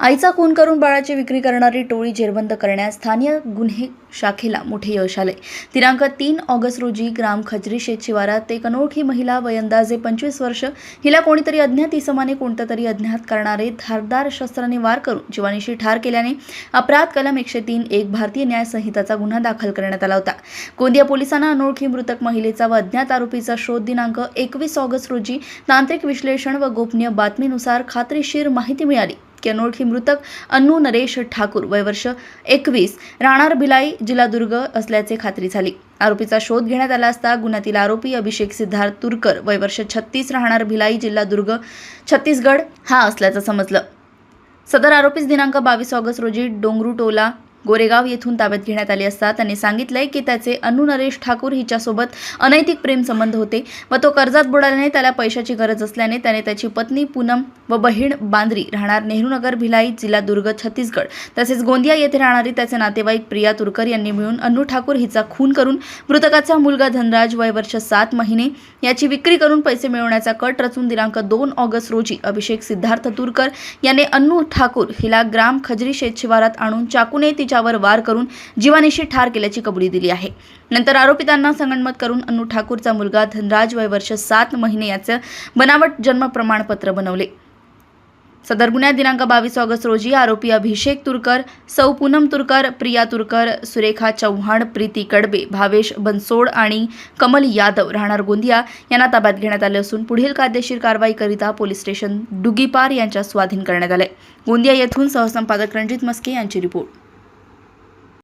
आईचा खून करून बाळाची विक्री करणारी टोळी जेरबंद करण्यास स्थानिक गुन्हे शाखेला मोठे यश आले। दिनांक 3 ऑगस्ट रोजी ग्राम खजरी शेत शिवारात एक अनोळखी महिला वय अंदाजे 25 वर्ष हिला कोणीतरी अज्ञात इसमाने कोणत्यातरी अज्ञात करणारे धारदार शस्त्राने वार करून जीवानिशी ठार केल्याने अपराध कलम 103 एक भारतीय न्याय संहिताचा गुन्हा दाखल करण्यात आला होता। गोंदिया पोलिसांना अनोळखी मृतक महिलेचा व अज्ञात आरोपीचा शोध दिनांक 21 ऑगस्ट रोजी तांत्रिक विश्लेषण व गोपनीय बातमीनुसार खात्रीशीर माहिती मिळाली की अनोळखी मृतक अन्नू नरेश ठाकूर वय वर्ष 21 राहणार भिलाई जिल्हा दुर्ग असल्याचे खात्री झाली। आरोपीचा शोध घेण्यात आला असता गुन्ह्यातील आरोपी अभिषेक सिद्धार्थ तुरकर वय वर्ष 36 राहणार भिलाई जिल्हा दुर्ग छत्तीसगड हा असल्याचं समजलं। सदर आरोपीस दिनांक 22 ऑगस्ट रोजी डोंगरूटोला गोरेगाव येथून ताब्यात घेण्यात आले असता त्यांनी सांगितले की त्याचे अन्नू नरेश ठाकूर हिच्यासोबत अनैतिक प्रेम संबंध होते व तो कर्जात बुडाल्याने त्याला पैशाची गरज असल्याने त्याने त्याची पत्नी पूनम व बहीण बांद्री राहणार नेहरूनगर भिलाई जिल्हा दुर्ग छत्तीसगड तसेच गोंदिया येथे राहणारी त्याचे नातेवाईक प्रिया तुरकर यांनी मिळून अन्नू ठाकूर हिचा खून करून मृतकाचा मुलगा धनराज वय वर्ष 7 महिने याची विक्री करून पैसे मिळवण्याचा कट रचून दिनांक 2 ऑगस्ट रोजी अभिषेक सिद्धार्थ तुरकर याने अन्नू ठाकूर हिला ग्राम खजरी शेत शिवारात आणून चाकूने तिच्यावर वार करून जीवानिशी ठार केल्याची कबुली दिली आहे। नंतर आरोपितांना संगनमत करून अन्नू ठाकूरचा मुलगा धनराज वय वर्ष 7 महिने याचे बनावट जन्म प्रमाणपत्र बनवले। सदर गुन्ह्यात दिनांक 22 ऑगस्ट रोजी आरोपी अभिषेक तुरकर, सौ पूनम तुरकर, प्रिया तुरकर, सुरेखा चव्हाण, प्रीती कडबे, भावेश बनसोड आणि कमल यादव राहणार गोंदिया यांना ताब्यात घेण्यात आले असून पुढील कायदेशीर कारवाई करिता पोलीस स्टेशन डुगीपार यांच्या स्वाधीन करण्यात आले। गोंदिया येथून सहसंपादक रणजित मस्के यांची रिपोर्ट।